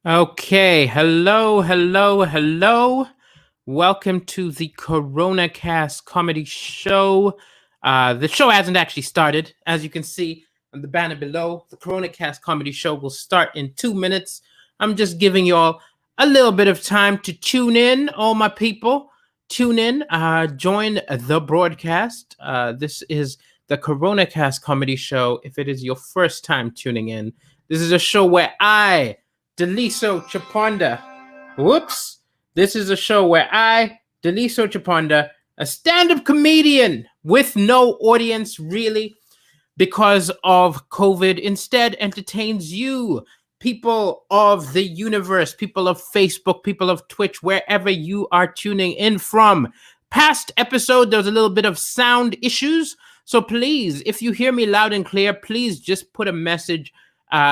Okay, hello. Welcome to the coronacast comedy show. The show hasn't actually started. As you can see on the banner below, the coronacast comedy show will start in 2 minutes. I'm just giving you all a little bit of time to tune in, all my people. Tune in, join the broadcast. This is the coronacast comedy show. If it is your first time tuning in, this is a show where Deliso Chaponda. Whoops. This is a show where Deliso Chaponda, a stand-up comedian with no audience really because of COVID, instead entertains you, people of the universe, people of Facebook, people of Twitch, wherever you are tuning in from. Past episode, there was a little bit of sound issues. So please, if you hear me loud and clear, please just put a message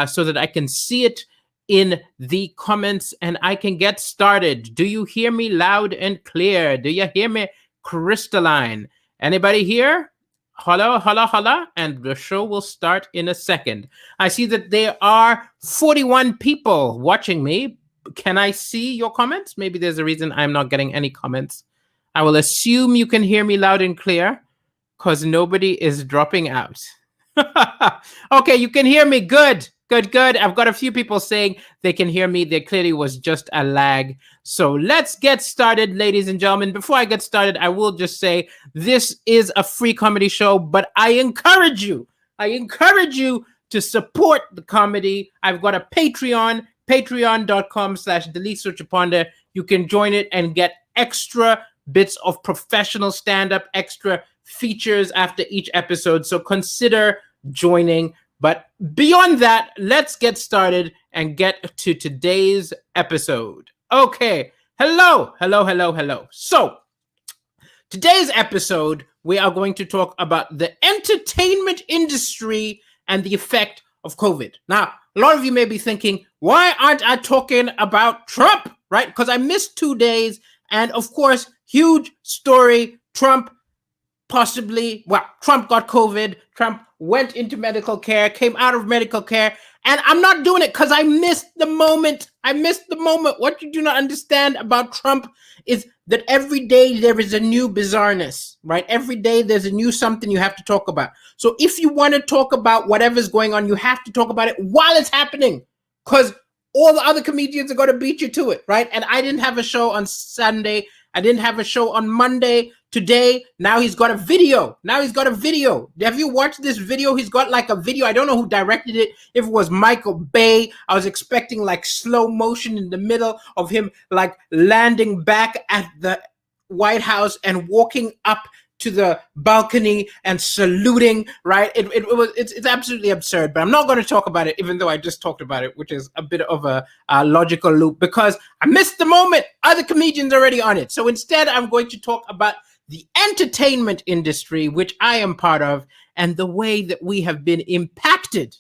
so that I can see it in the comments and I can get started. Do you hear me loud and clear? Do you hear me crystalline? Anybody here? Holla, and the show will start in a second. I see that there are 41 people watching me. Can I see your comments? Maybe there's a reason I'm not getting any comments. I will assume you can hear me loud and clear because nobody is dropping out. Okay, you can hear me. Good. I've got a few people saying they can hear me. There clearly was just a lag. So let's get started, ladies and gentlemen. Before I get started, I will just say this is a free comedy show, but I encourage you to support the comedy. I've got a Patreon, patreon.com/DelisoChaponda. You can join it and get extra bits of professional stand-up, extra features after each episode. So consider joining. But beyond that, let's get started and get to today's episode. Okay, hello. So, today's episode, we are going to talk about the entertainment industry and the effect of COVID. Now, a lot of you may be thinking, why aren't I talking about Trump, right? Because I missed 2 days, and of course, huge story, Trump got COVID, Trump went into medical care, came out of medical care, and I'm not doing it because I missed the moment. What you do not understand about Trump is that every day there is a new bizarreness, right? Every day there's a new something you have to talk about. So if you want to talk about whatever's going on, you have to talk about it while it's happening, because all the other comedians are going to beat you to it, right? And I didn't have a show on Sunday. I didn't have a show on Monday. Today, now he's got a video. Have you watched this video? He's got like a video. I don't know who directed it. If it was Michael Bay, I was expecting like slow motion in the middle of him like landing back at the White House and walking up to the balcony and saluting, right? It's absolutely absurd, but I'm not going to talk about it, even though I just talked about it, which is a bit of a logical loop because I missed the moment. Other comedians are already on it. So instead, I'm going to talk about the entertainment industry, which I am part of, and the way that we have been impacted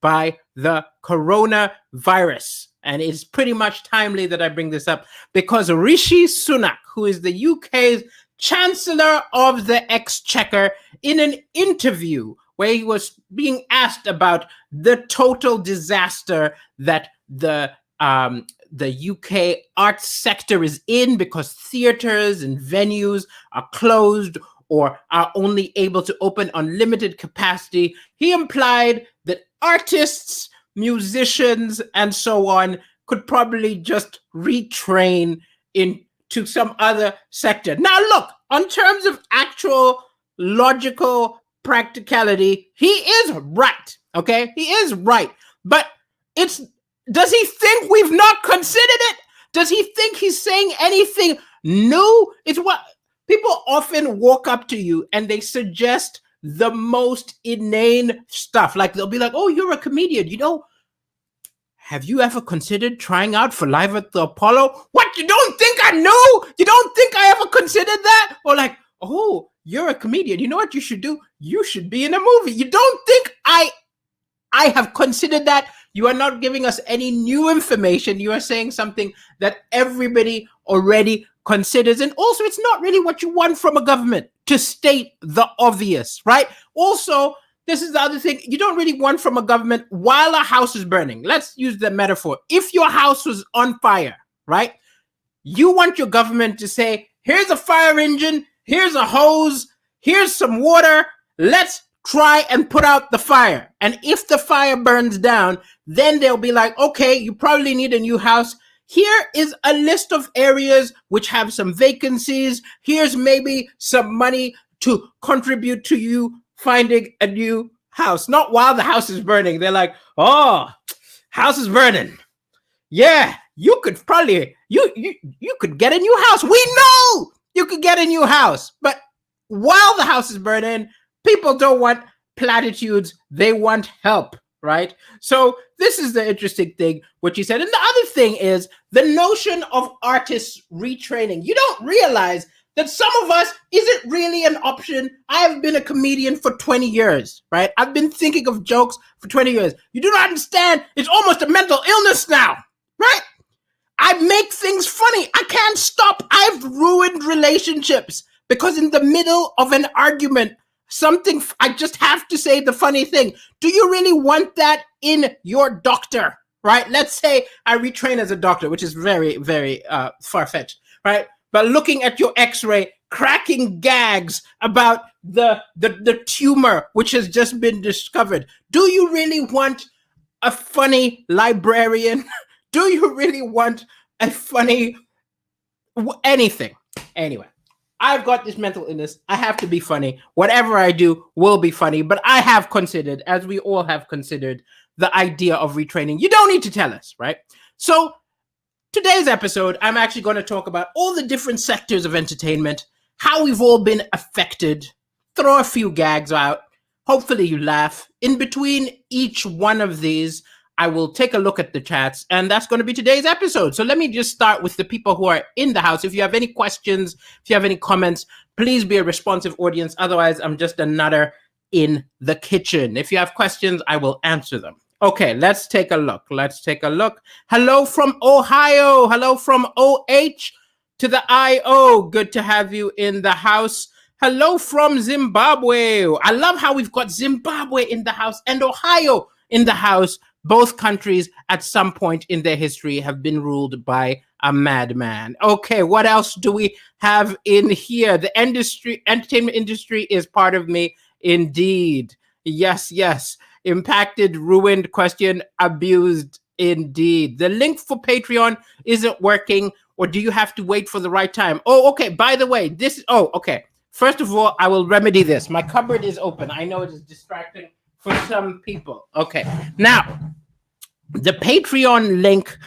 by the coronavirus. And it's pretty much timely that I bring this up because Rishi Sunak, who is the UK's Chancellor of the Exchequer, in an interview where he was being asked about the total disaster that the UK arts sector is in because theaters and venues are closed or are only able to open on limited capacity, he implied that artists, musicians, and so on could probably just retrain into some other sector. Now, look, on terms of actual logical practicality, he is right, okay? He is right, but does he think we've not considered it? Does he think he's saying anything new? It's what people often walk up to you and they suggest the most inane stuff. Like they'll be like, oh, you're a comedian. Have you ever considered trying out for Live at the Apollo? What, you don't think I knew? You don't think I ever considered that? Or like, oh, you're a comedian. You know what you should do? You should be in a movie. You don't think I have considered that? You are not giving us any new information. You are saying something that everybody already considers. And also, it's not really what you want from a government, to state the obvious, right? Also, this is the other thing you don't really want from a government while a house is burning. Let's use the metaphor. If your house was on fire, right? You want your government to say, here's a fire engine, here's a hose, here's some water, let's try and put out the fire. And if the fire burns down, then they'll be like, okay, you probably need a new house. Here is a list of areas which have some vacancies. Here's maybe some money to contribute to you finding a new house. Not while the house is burning. They're like, oh, house is burning. Yeah, you could probably, you could get a new house. We know you could get a new house. But while the house is burning, people don't want platitudes. They want help, right? So this is the interesting thing, what you said. And the other thing is the notion of artists retraining. You don't realize that some of us isn't really an option. I have been a comedian for 20 years, right? I've been thinking of jokes for 20 years. You do not understand. It's almost a mental illness now, right? I make things funny. I can't stop. I've ruined relationships because in the middle of an argument, I just have to say the funny thing. Do you really want that in your doctor, right? Let's say I retrain as a doctor, which is very, very far-fetched, right? But looking at your x-ray, cracking gags about the tumor which has just been discovered. Do you really want a funny librarian? Do you really want a funny anything? Anyway, I've got this mental illness. I have to be funny. Whatever I do will be funny. But I have considered, as we all have considered, the idea of retraining. You don't need to tell us, right? So today's episode, I'm actually going to talk about all the different sectors of entertainment, how we've all been affected, throw a few gags out. Hopefully you laugh. In between each one of these, I will take a look at the chats, and that's going to be today's episode. So let me just start with the people who are in the house. If you have any questions, if you have any comments, please be a responsive audience. Otherwise, I'm just a nutter in the kitchen. If you have questions, I will answer them. Okay, let's take a look. Hello from Ohio. Hello from OH to the IO. Good to have you in the house. Hello from Zimbabwe. I love how we've got Zimbabwe in the house and Ohio in the house. Both countries at some point in their history have been ruled by a madman. Okay, what else do we have in here? The entertainment industry is part of me. Indeed. Yes. Impacted, ruined, questioned, abused. Indeed. The link for Patreon isn't working, or do you have to wait for the right time? Oh, okay. By the way, okay. First of all, I will remedy this. My cupboard is open. I know it is distracting for some people. Okay. Now, the Patreon link,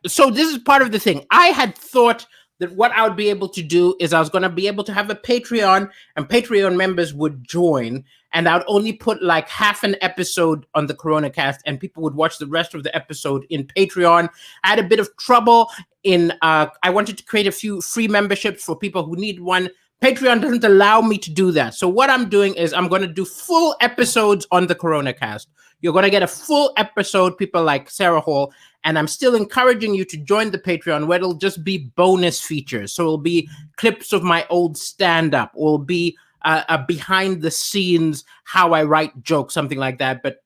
so this is part of the thing. I had thought that what I would be able to do is I was going to be able to have a Patreon, and Patreon members would join, and I would only put like half an episode on the coronacast, and people would watch the rest of the episode in Patreon. I had a bit of trouble I wanted to create a few free memberships for people who need one. Patreon doesn't allow me to do that. So what I'm doing is I'm going to do full episodes on the coronacast. You're going to get a full episode, people like Sarah Hall, and I'm still encouraging you to join the Patreon, where it'll just be bonus features. So it'll be clips of my old stand-up, or it'll be a behind the scenes, how I write jokes, something like that. But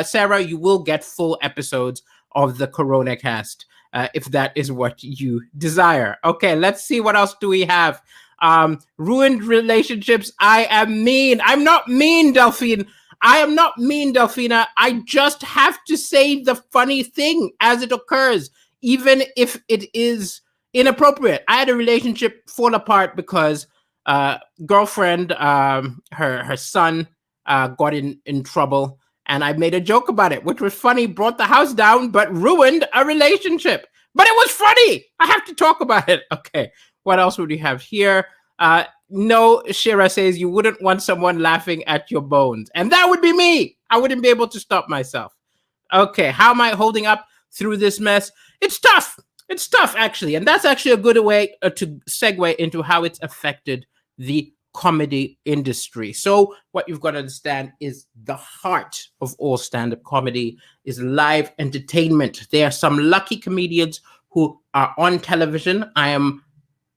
Sarah, you will get full episodes of the coronacast if that is what you desire. Okay, let's see, what else do we have? Ruined relationships. I am mean. I'm not mean, Delphine. I am not mean, Delphina. I just have to say the funny thing as it occurs, even if it is inappropriate. I had a relationship fall apart because girlfriend, her son got in trouble, and I made a joke about it, which was funny, brought the house down, but ruined a relationship. But it was funny. I have to talk about it. Okay. What else would we have here? No, Shira says you wouldn't want someone laughing at your bones. And that would be me. I wouldn't be able to stop myself. Okay, how am I holding up through this mess? It's tough. It's tough, actually. And that's actually a good way to segue into how it's affected the comedy industry. So what you've got to understand is the heart of all stand-up comedy is live entertainment. There are some lucky comedians who are on television. I am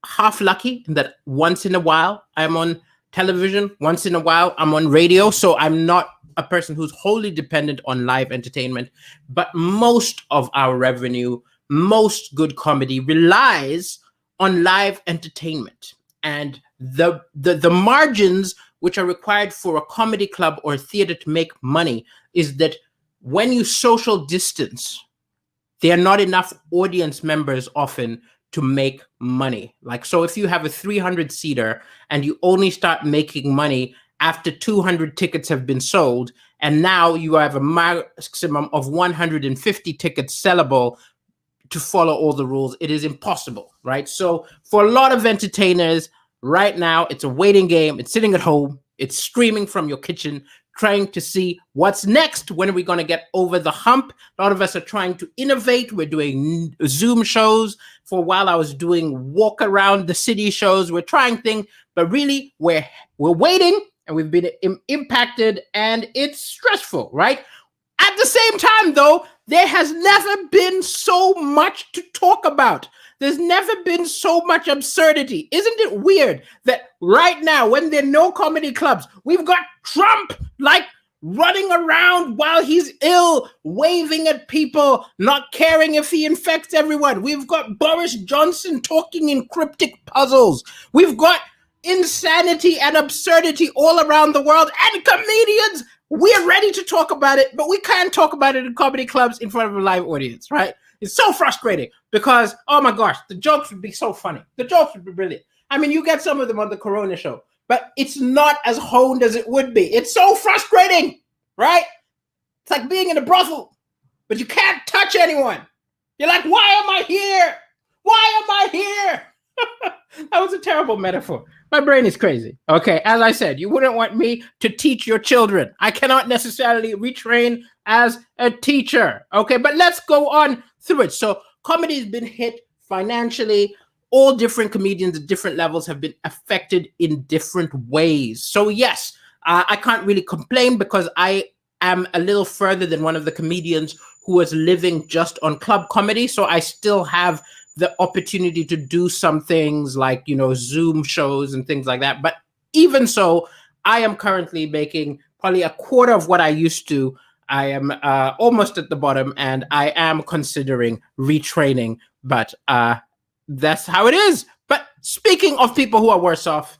half lucky in that once in a while I'm on television once in a while. I'm on radio, so I'm not a person who's wholly dependent on live entertainment. But most of our revenue, most good comedy relies on live entertainment. And the margins which are required for a comedy club or a theater to make money is that when you social distance, there are not enough audience members often to make money. Like, so if you have a 300 seater and you only start making money after 200 tickets have been sold, and now you have a maximum of 150 tickets sellable to follow all the rules, it is impossible, right? So for a lot of entertainers right now, it's a waiting game. It's sitting at home. It's streaming from your kitchen, trying to see what's next. When are we going to get over the hump? A lot of us are trying to innovate. We're doing Zoom shows. For a while, I was doing walk around the city shows. We're trying things, but really, we're waiting, and we've been impacted, and it's stressful, right? At the same time, though, there has never been so much to talk about. There's never been so much absurdity. Isn't it weird that right now, when there are no comedy clubs, we've got Trump like running around while he's ill, waving at people, not caring if he infects everyone. We've got Boris Johnson talking in cryptic puzzles. We've got insanity and absurdity all around the world, and comedians, we're ready to talk about it, but we can't talk about it in comedy clubs in front of a live audience, right? It's so frustrating because, oh my gosh, the jokes would be so funny. The jokes would be brilliant. I mean, you get some of them on the Corona show, but it's not as honed as it would be. It's so frustrating, right? It's like being in a brothel, but you can't touch anyone. You're like, why am I here? Why am I here? That was a terrible metaphor. My brain is crazy. Okay, as I said, you wouldn't want me to teach your children. I cannot necessarily retrain as a teacher. Okay, but let's go on through it. So comedy has been hit financially. All different comedians at different levels have been affected in different ways. So yes, I can't really complain because I am a little further than one of the comedians who was living just on club comedy. So I still have the opportunity to do some things like, you know, Zoom shows and things like that. But even so, I am currently making probably a quarter of what I used to. I am almost at the bottom, and I am considering retraining, but that's how it is. But speaking of people who are worse off,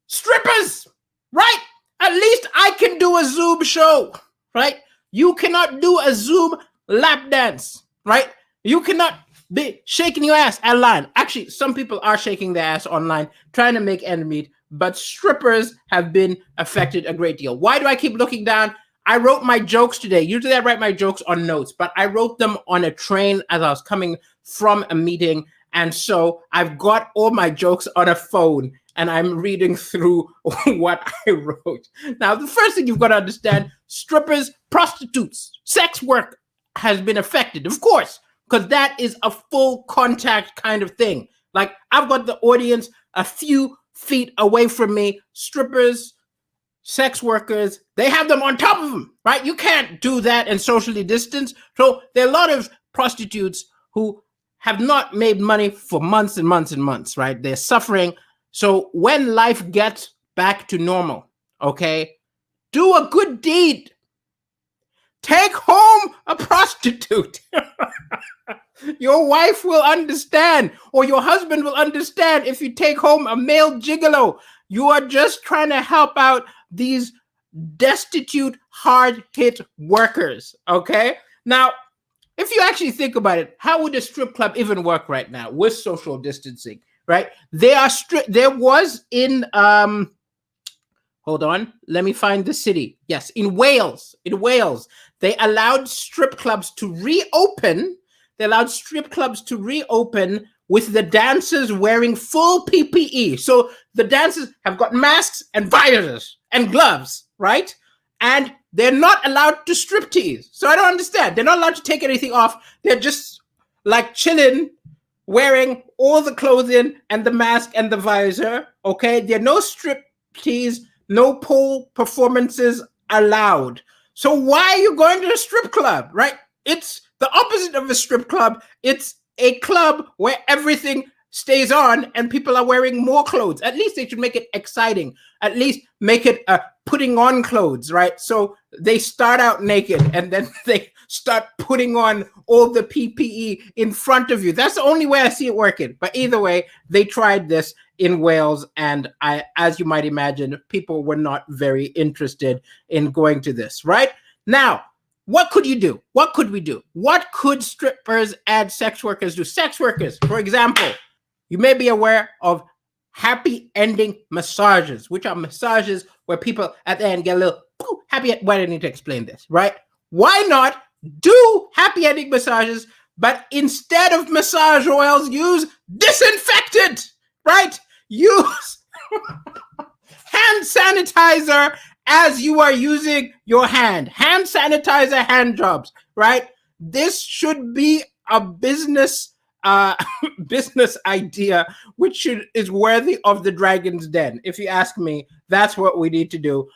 strippers, right? At least I can do a Zoom show, right? You cannot do a Zoom lap dance, right? You cannot be shaking your ass online. Actually, some people are shaking their ass online, trying to make ends meet, but strippers have been affected a great deal. Why do I keep looking down? I wrote my jokes today. Usually I write my jokes on notes, but I wrote them on a train as I was coming from a meeting. And so I've got all my jokes on a phone, and I'm reading through what I wrote. Now, the first thing you've got to understand, strippers, prostitutes, sex work has been affected, of course, because that is a full contact kind of thing. Like, I've got the audience a few feet away from me. Strippers, sex workers, they have them on top of them, right? You can't do that and socially distance. So there are a lot of prostitutes who have not made money for months and months and months, right? They're suffering. So when life gets back to normal, okay, do a good deed. Take home a prostitute. Your wife will understand, or your husband will understand if you take home a male gigolo. You are just trying to help out these destitute, hard-hit workers, okay? Now, if you actually think about it, how would a strip club even work right now with social distancing, right? There was in, hold on, let me find the city. Yes, in Wales, they allowed strip clubs to reopen. They allowed strip clubs to reopen with the dancers wearing full PPE. So the dancers have got masks and visors and gloves, right? And they're not allowed to striptease. So I don't understand. They're not allowed to take anything off. They're just like chilling, wearing all the clothing and the mask and the visor, okay? There are no striptease, no pole performances allowed. So why are you going to a strip club, right? It's the opposite of a strip club. It's a club where everything stays on and people are wearing more clothes. At least they should make it exciting. At least make it putting on clothes, right? So they start out naked and then they start putting on all the PPE in front of you. That's the only way I see it working. But either way, they tried this in Wales, and as you might imagine, people were not very interested in going to this, right? Now, what could you do? What could we do? What could strippers and sex workers do? Sex workers, for example, you may be aware of happy ending massages, which are massages where people at the end get a little happy. Why do I need to explain this, right? Why not do happy ending massages, but instead of massage oils, use disinfectant, right? Use hand sanitizer as you are using your hand. Hand sanitizer hand jobs, right? This should be a business business idea which is worthy of the Dragon's Den. If you ask me, that's what we need to do.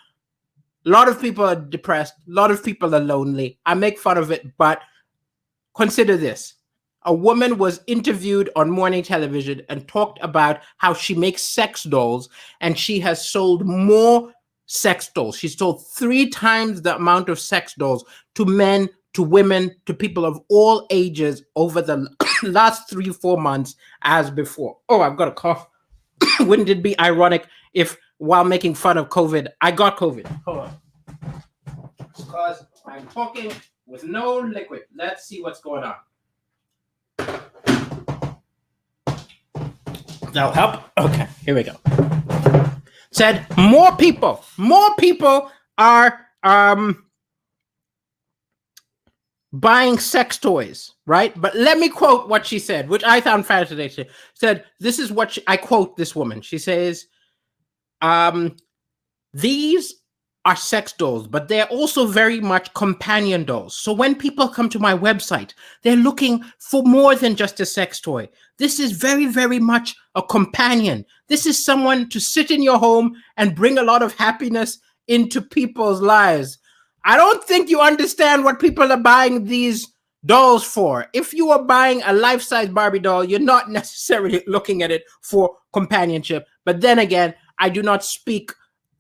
A lot of people are depressed. A lot of people are lonely. I make fun of it, but consider this. A woman was interviewed on morning television and talked about how she makes sex dolls, and she has sold more sex dolls. She's sold 3 times the amount of sex dolls to men, to women, to people of all ages over the last 3-4 months as before. Oh, I've got a cough. Wouldn't it be ironic if while making fun of COVID, I got COVID? Hold on. Because I'm talking with no liquid. Let's see what's going on. That'll help. Okay, here we go. Said more people are buying sex toys, right? But let me quote what she said, which I found fascinating. She said, this is what I quote this woman. She says, these are sex dolls, but they're also very much companion dolls. So when people come to my website, they're looking for more than just a sex toy. This is very, very much a companion. This is someone to sit in your home and bring a lot of happiness into people's lives. I don't think you understand what people are buying these dolls for. If you are buying a life-size Barbie doll, you're not necessarily looking at it for companionship. But then again, I do not speak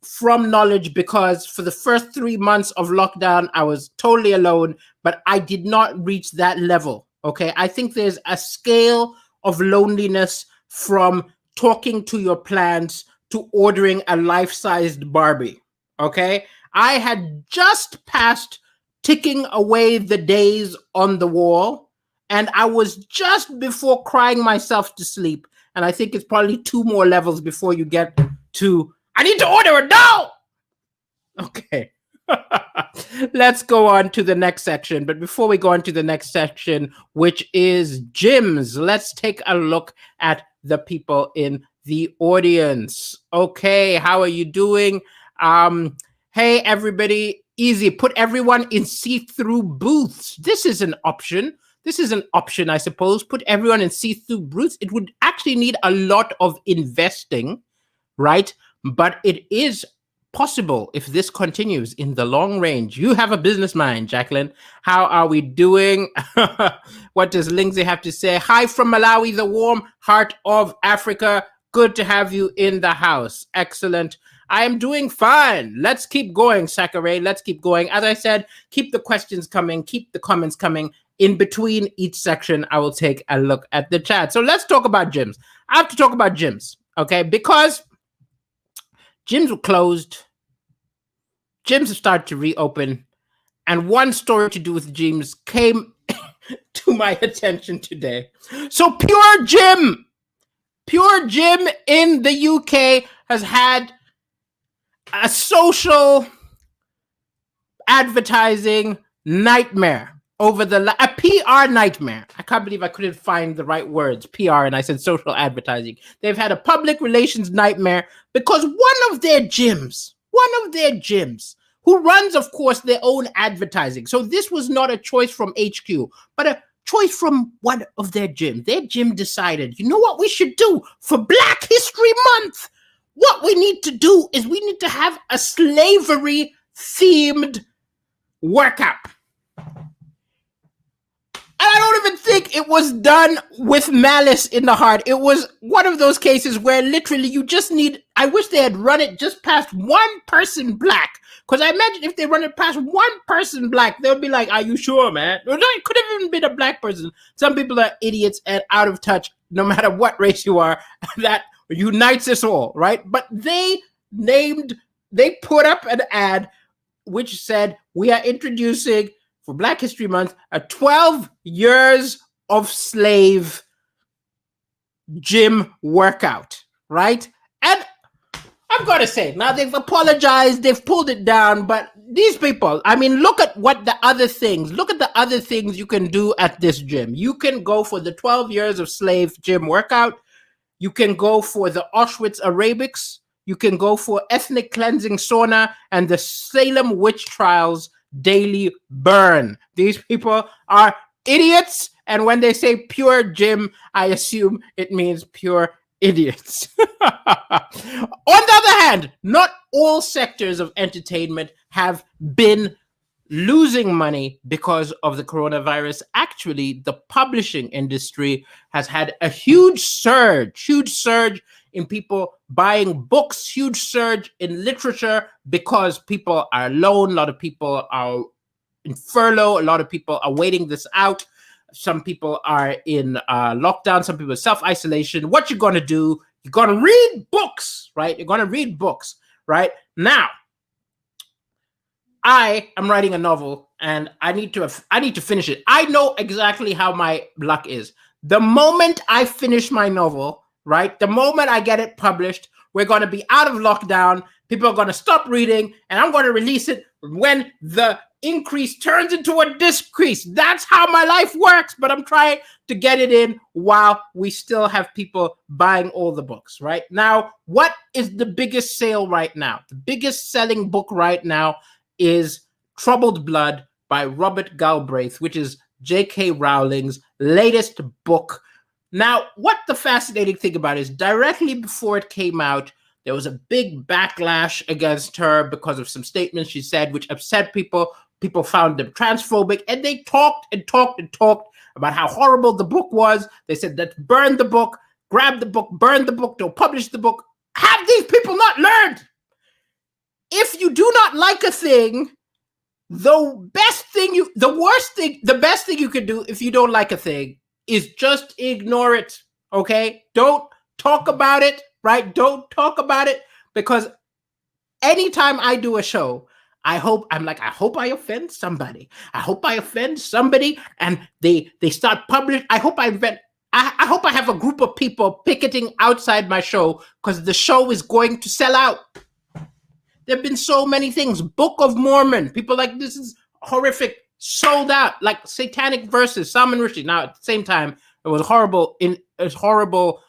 from knowledge, because for the first 3 months of lockdown, I was totally alone, but I did not reach that level. Okay. I think there's a scale of loneliness from talking to your plants to ordering a life-sized Barbie. Okay. I had just passed ticking away the days on the wall, and I was just before crying myself to sleep. And I think it's probably 2 more levels before you get to, I need to order a doll. Okay. Let's go on to the next section. But before we go on to the next section, which is gyms, let's take a look at the people in the audience. Okay, how are you doing? Hey, everybody, easy. Put everyone in see-through booths. This is an option. This is an option, I suppose. Put everyone in see-through booths. It would actually need a lot of investing, right? But it is possible if this continues in the long range. You have a business mind, Jacqueline. How are we doing? What does Lindsay have to say? Hi from Malawi, the warm heart of Africa. Good to have you in the house. Excellent. I am doing fine. Let's keep going, Sakurai. Let's keep going. As I said, keep the questions coming, keep the comments coming. In between each section, I will take a look at the chat. So let's talk about gyms. I have to talk about gyms, okay? Because gyms were closed. Gyms have started to reopen. And one story to do with gyms came to my attention today. So Pure Gym in the UK has had a social advertising nightmare over a PR nightmare. I can't believe I couldn't find the right words, PR, and I said social advertising. They've had a public relations nightmare because one of their gyms, who runs, of course, their own advertising. So this was not a choice from HQ, but a choice from one of their gyms. Their gym decided, you know what we should do for Black History Month? What we need to do is we need to have a slavery-themed workout. And I don't even think think it was done with malice in the heart. It was one of those cases where literally you just need, I wish they had run it just past one person black. Because I imagine if they run it past one person black, they'll be like, are you sure, man? Or no, it could have even been a black person. Some people are idiots and out of touch, no matter what race you are. That unites us all, right? But they put up an ad which said, we are introducing, for Black History Month, a 12 years of slave gym workout, right? And I've got to say, now they've apologized, they've pulled it down, but these people, I mean, look at the other things you can do at this gym. You can go for the 12 years of slave gym workout. You can go for the Auschwitz aerobics. You can go for ethnic cleansing sauna and the Salem witch trials daily burn. These people are idiots. And when they say pure gym, I assume it means pure idiots. On the other hand, not all sectors of entertainment have been losing money because of the coronavirus. Actually, the publishing industry has had a huge surge in people buying books, huge surge in literature because people are alone. A lot of people are in furlough. A lot of people are waiting this out. Some people are in lockdown. Some people are self-isolation. What you're going to do, you're going to read books, right? You're going to read books, right? Now, I am writing a novel and I need to finish it. I know exactly how my luck is. The moment I finish my novel, right? The moment I get it published, we're going to be out of lockdown. People are going to stop reading and I'm going to release it when the increase turns into a decrease. That's how my life works, but I'm trying to get it in while we still have people buying all the books, right? Now, what is the biggest sale right now? The biggest selling book right now is Troubled Blood by Robert Galbraith, which is J.K. Rowling's latest book. Now, what the fascinating thing about it is directly before it came out, there was a big backlash against her because of some statements she said, which upset people. People found them transphobic, and they talked about how horrible the book was. They said that burn the book, grab the book, burn the book, don't publish the book. Have these people not learned? If you do not like a thing, the best thing you could do if you don't like a thing is just ignore it, okay? Don't talk about it, right? Don't talk about it, because anytime I do a show, I hope I offend somebody. I hope I offend somebody and they start publishing. I hope I have a group of people picketing outside my show because the show is going to sell out. There have been so many things. Book of Mormon. People like, this is horrific. Sold out. Like Satanic Verses, Salman Rushdie. Now, at the same time, it was horrible.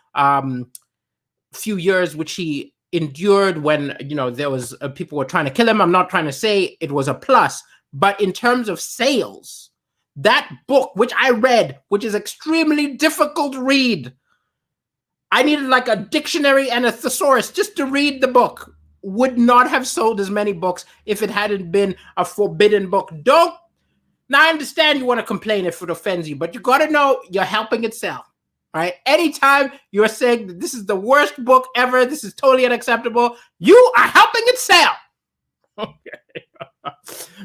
Few years which he endured when, there was people were trying to kill him. I'm not trying to say it was a plus, but in terms of sales, that book, which I read, which is extremely difficult to read, I needed like a dictionary and a thesaurus just to read the book, would not have sold as many books if it hadn't been a forbidden book. Now I understand you want to complain if it offends you, but you got to know you're helping it sell. Right? Anytime you're saying that this is the worst book ever, this is totally unacceptable, you are helping it sell. Okay.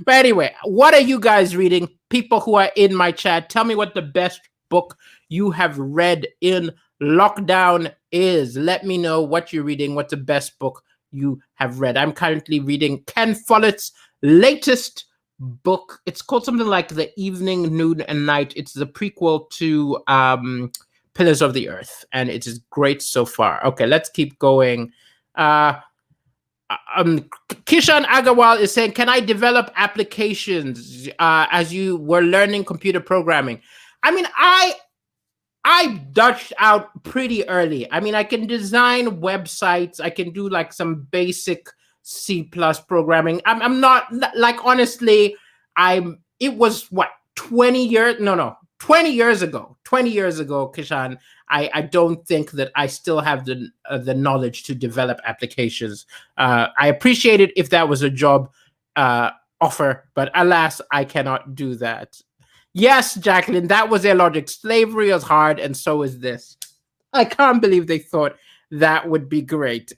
But anyway, what are you guys reading? People who are in my chat, tell me what the best book you have read in lockdown is. Let me know what you're reading, what's the best book you have read. I'm currently reading Ken Follett's latest book. It's called something like The Evening, Noon, and Night. It's the prequel to Pillars of the Earth, and it is great so far. Okay, let's keep going. Kishan Agarwal is saying, can I develop applications as you were learning computer programming? I mean, I dutched out pretty early. I mean, I can design websites. I can do like some basic C+ programming. I'm not, like, honestly, it was what, 20 years? No. 20 years ago, Kishan, I don't think that I still have the knowledge to develop applications. I appreciate it if that was a job offer, but alas, I cannot do that. Yes, Jacqueline, that was their logic. Slavery is hard, and so is this. I can't believe they thought that would be great.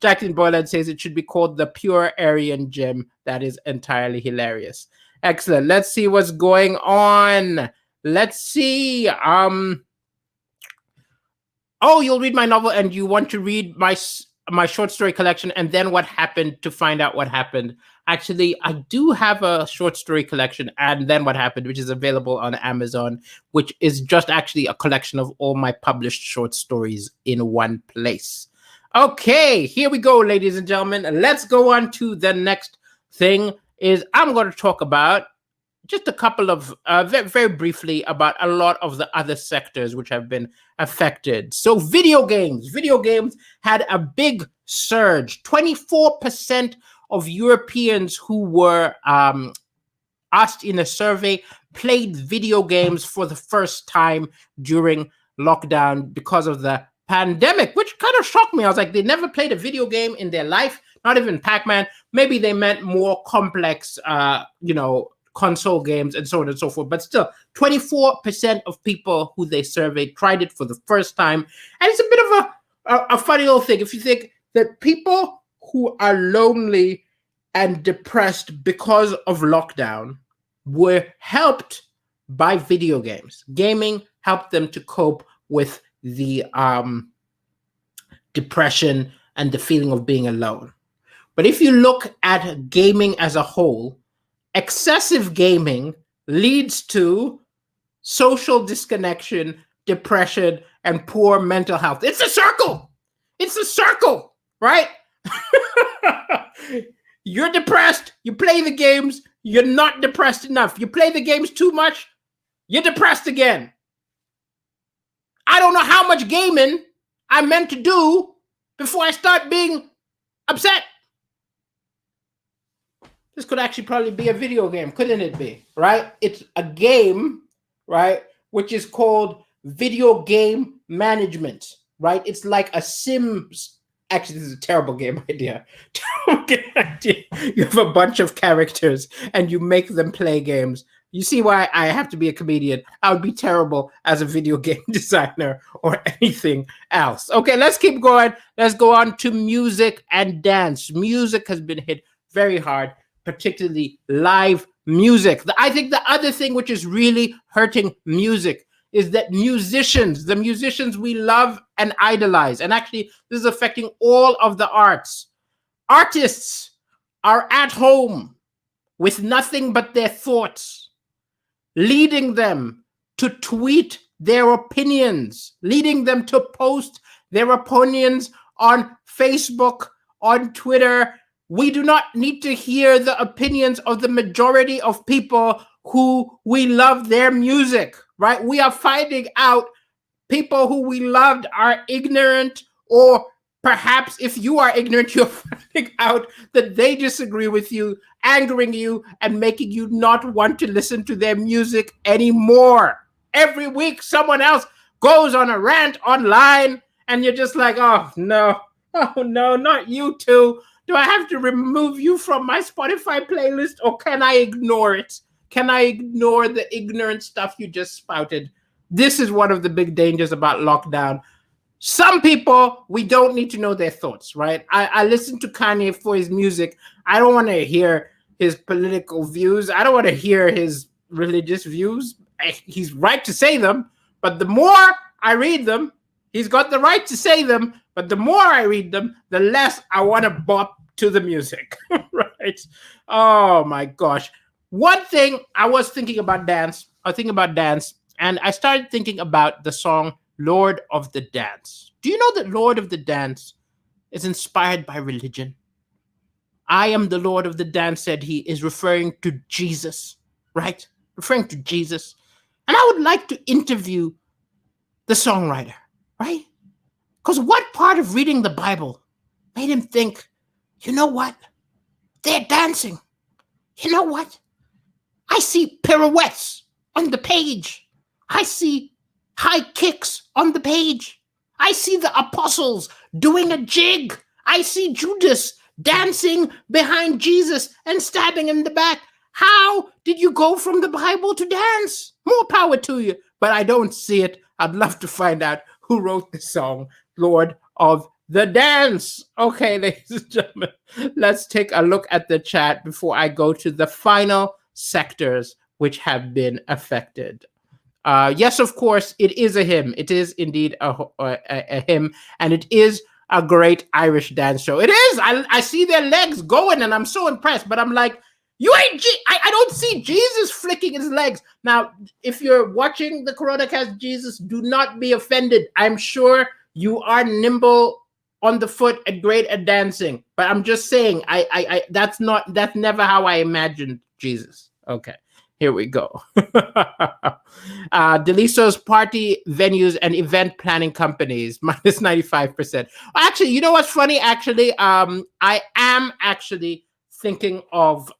Jacqueline Boylan says it should be called the Pure Aryan Gym. That is entirely hilarious. Excellent. Let's see what's going on. Let's see. Oh, you'll read my novel and you want to read my short story collection and then what happened to find out what happened. Actually, I do have a short story collection and then what happened, which is available on Amazon, which is just actually a collection of all my published short stories in one place. Okay, here we go, ladies and gentlemen. Let's go on to the next thing. Is I'm going to talk about just a couple of very, very briefly about a lot of the other sectors which have been affected. So video games had a big surge. 24% of Europeans who were asked in a survey played video games for the first time during lockdown because of the pandemic, which kind of shocked me. I was like, they never played a video game in their life, not even Pac-Man. Maybe they meant more complex, console games and so on and so forth. But still, 24% of people who they surveyed tried it for the first time. And it's a bit of a funny little thing. If you think that people who are lonely and depressed because of lockdown were helped by video games. Gaming helped them to cope with the depression and the feeling of being alone. But if you look at gaming as a whole, excessive gaming leads to social disconnection, depression, and poor mental health. It's a circle. It's a circle, right? You're depressed. You play the games. You're not depressed enough. You play the games too much. You're depressed again. I don't know how much gaming I'm meant to do before I start being upset. This could actually probably be a video game, couldn't it be? Right? It's a game, right, which is called video game management, right? It's like a Sims. Actually, this is a terrible game idea. You have a bunch of characters and you make them play games. You see why I have to be a comedian. I would be terrible as a video game designer or anything else. Okay, let's keep going. Let's go on to music and dance. Music has been hit very hard, particularly live music. I think the other thing which is really hurting music is that the musicians we love and idolize, and actually this is affecting all of the arts. Artists are at home with nothing but their thoughts, leading them to tweet their opinions, leading them to post their opinions on Facebook, on Twitter. We do not need to hear the opinions of the majority of people who we love their music, right? We are finding out people who we loved are ignorant, or perhaps if you are ignorant, you're finding out that they disagree with you, angering you, and making you not want to listen to their music anymore. Every week, someone else goes on a rant online, and you're just like, oh no, not you too. Do I have to remove you from my Spotify playlist, or can I ignore it? Can I ignore the ignorant stuff you just spouted? This is one of the big dangers about lockdown. Some people, we don't need to know their thoughts, right? I listen to Kanye for his music. I don't want to hear his political views. I don't want to hear his religious views. He's right to say them, but the more I read them, he's got the right to say them, but the more I read them, the less I want to bop to the music, right? Oh my gosh. One thing I was thinking about dance, and I started thinking about the song Lord of the Dance. Do you know that Lord of the Dance is inspired by religion? I am the Lord of the Dance, said he, is referring to Jesus, right? Referring to Jesus. And I would like to interview the songwriter, right? Because what part of reading the Bible made him think, you know what? They're dancing. You know what? I see pirouettes on the page. I see high kicks on the page. I see the apostles doing a jig. I see Judas dancing behind Jesus and stabbing in the back. How did you go from the Bible to dance? More power to you. But I don't see it. I'd love to find out who wrote the song, Lord of the Dance. Okay, ladies and gentlemen, let's take a look at the chat before I go to the final sectors which have been affected. Yes, of course, it is a hymn. It is indeed a hymn, and it is a great Irish dance show. It is. I see their legs going, and I'm so impressed. But I'm like, you ain't. I don't see Jesus flicking his legs. Now, if you're watching the coronacast, Jesus, do not be offended. I'm sure you are nimble on the foot and great at dancing. But I'm just saying, that's never how I imagined Jesus. Okay. Here we go. Deliso's party venues and event planning companies, minus 95%. Actually, you know what's funny? Actually, I am actually thinking of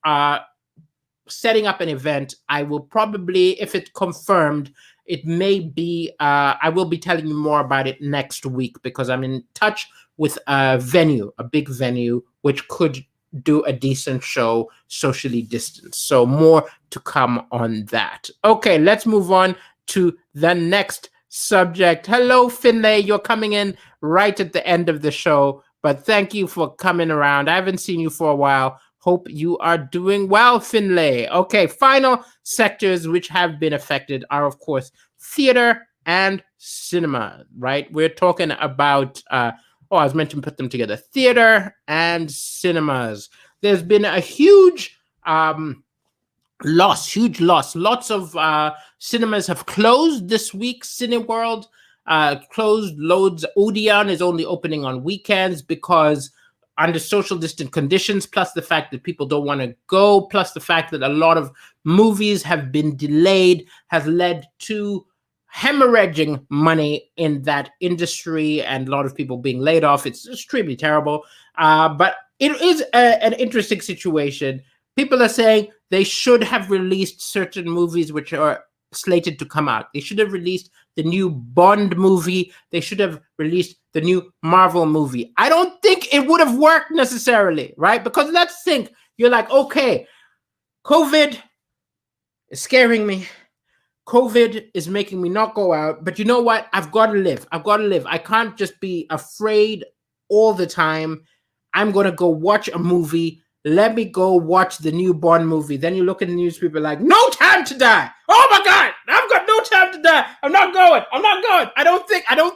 setting up an event. I will probably, if it's confirmed, it may be, I will be telling you more about it next week because I'm in touch with a venue, a big venue, which could do a decent show socially distanced. So more to come on that. Okay, let's move on to the next subject. Hello, Finlay. You're coming in right at the end of the show, but thank you for coming around. I haven't seen you for a while. Hope you are doing well, Finlay. Okay, final sectors which have been affected are, of course, theater and cinema, right? We're talking about I was meant to put them together. Theater and cinemas. There's been a huge loss. Lots of cinemas have closed this week. Cineworld closed. Loads. Odeon is only opening on weekends because under social distant conditions, plus the fact that people don't want to go, plus the fact that a lot of movies have been delayed, has led to hemorrhaging money in that industry and a lot of people being laid off. It's extremely terrible. But it is an interesting situation. People are saying they should have released certain movies which are slated to come out. They should have released the new Bond movie. They should have released the new Marvel movie. I don't think it would have worked necessarily, right? Because let's think, you're like, okay, COVID is scaring me. COVID is making me not go out, but you know what? I've got to live. I can't just be afraid all the time. I'm going to go watch a movie. Let me go watch the new Bond movie. Then you look at the newspaper like, no time to die. Oh my God, I've got no time to die. I'm not going. I don't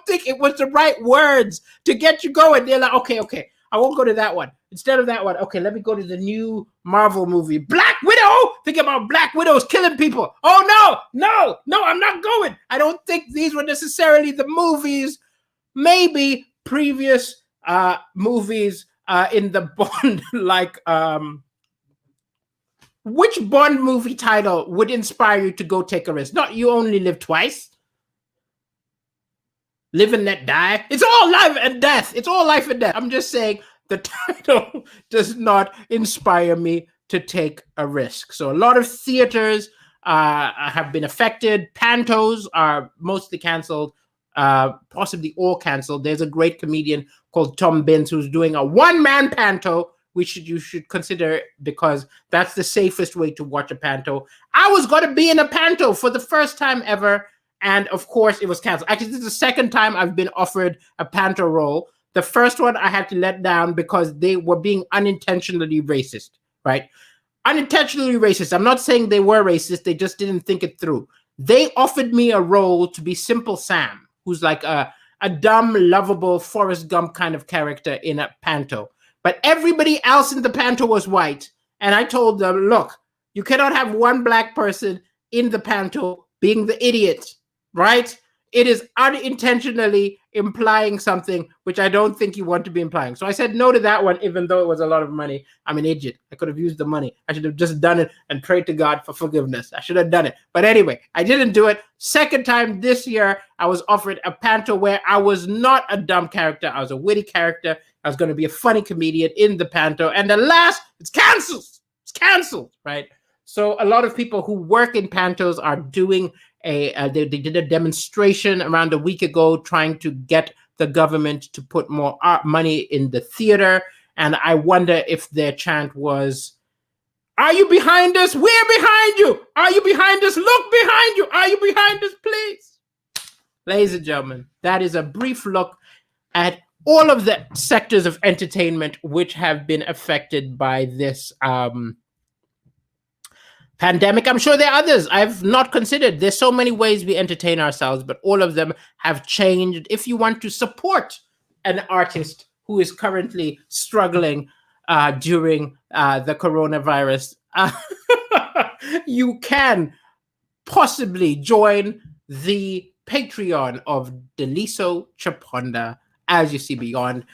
think it was the right words to get you going. They're like, okay. I won't go to that one. Instead of that one, okay, let me go to the new Marvel movie. Black Widow! Think about Black Widows killing people. Oh, no, I'm not going. I don't think these were necessarily the movies. Maybe previous movies in the Bond, like, which Bond movie title would inspire you to go take a risk? Not You Only Live Twice. Live and Let Die. It's all life and death. I'm just saying the title does not inspire me to take a risk. So a lot of theaters have been affected. Pantos are mostly canceled, possibly all canceled. There's a great comedian called Tom Binns who's doing a one-man panto. You should consider, because that's the safest way to watch a panto. I was going to be in a panto for the first time ever. And of course, it was canceled. Actually, this is the second time I've been offered a panto role. The first one I had to let down because they were being unintentionally racist, right? Unintentionally racist. I'm not saying they were racist. They just didn't think it through. They offered me a role to be Simple Sam, who's like a dumb, lovable Forrest Gump kind of character in a panto. But everybody else in the panto was white. And I told them, look, you cannot have one black person in the panto being the idiot. Right? It is unintentionally implying something which I don't think you want to be implying. So I said no to that one, even though it was a lot of money. I'm an idiot. I could have used the money. I should have just done it and prayed to God for forgiveness. I should have done it. But anyway, I didn't do it. Second time this year, I was offered a panto where I was not a dumb character. I was a witty character. I was going to be a funny comedian in the panto. And alas, it's canceled, right? So a lot of people who work in pantos are doing they did a demonstration around a week ago trying to get the government to put more money in the theater. And I wonder if their chant was, Are you behind us? We're behind you. Are you behind us? Look behind you. Are you behind us, please? Ladies and gentlemen, that is a brief look at all of the sectors of entertainment which have been affected by this pandemic. I'm sure there are others I've not considered. There's so many ways we entertain ourselves, but all of them have changed. If you want to support an artist who is currently struggling during the coronavirus, you can possibly join the Patreon of Deliso Chaponda, as you see beyond.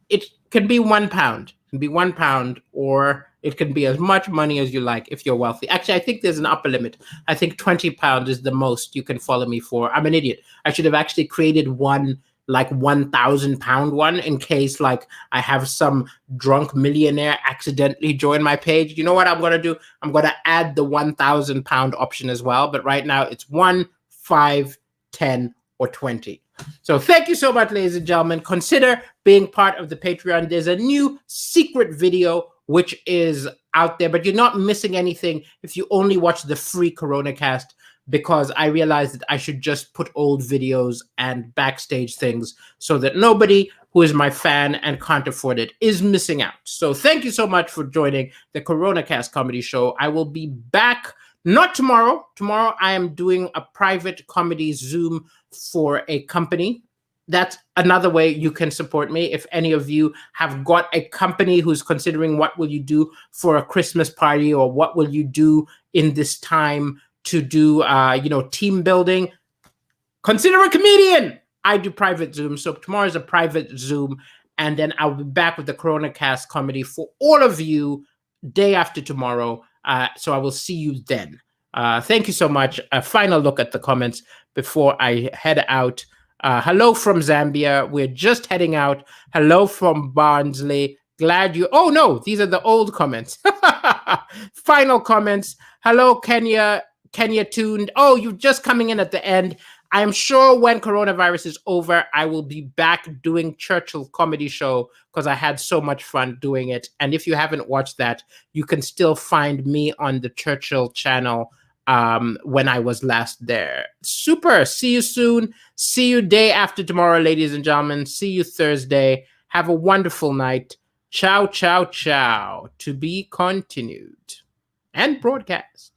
It can be £1. It can be £1, or it can be as much money as you like if you're wealthy. Actually, I think there's an upper limit. I think £20 is the most you can follow me for. I'm an idiot. I should have actually created one like £1,000 one in case like I have some drunk millionaire accidentally join my page. You know what I'm gonna do? I'm gonna add the £1,000 option as well. But right now it's 1, 5, 10, or 20. So thank you so much, ladies and gentlemen. Consider being part of the Patreon. There's a new secret video which is out there, but you're not missing anything if you only watch the free coronacast, because I realized that I should just put old videos and backstage things so that nobody who is my fan and can't afford it is missing out. So thank you so much for joining the coronacast comedy show. I will be back, not tomorrow. Tomorrow I am doing a private comedy Zoom for a company. That's another way you can support me. If any of you have got a company who's considering what will you do for a Christmas party, or what will you do in this time to do, team building, consider a comedian. I do private Zoom. So tomorrow is a private Zoom. And then I'll be back with the coronacast comedy for all of you day after tomorrow. So I will see you then. Thank you so much. A final look at the comments before I head out. Hello from Zambia. We're just heading out. Hello from Barnsley. Glad you... Oh, no. These are the old comments. Final comments. Hello, Kenya. Kenya tuned. Oh, you're just coming in at the end. I'm sure when coronavirus is over, I will be back doing Churchill comedy show because I had so much fun doing it. And if you haven't watched that, you can still find me on the Churchill channel when I was last there. Super. See you soon. See you day after tomorrow, ladies and gentlemen. See you Thursday. Have a wonderful night. Ciao, ciao, ciao. To be continued and broadcast.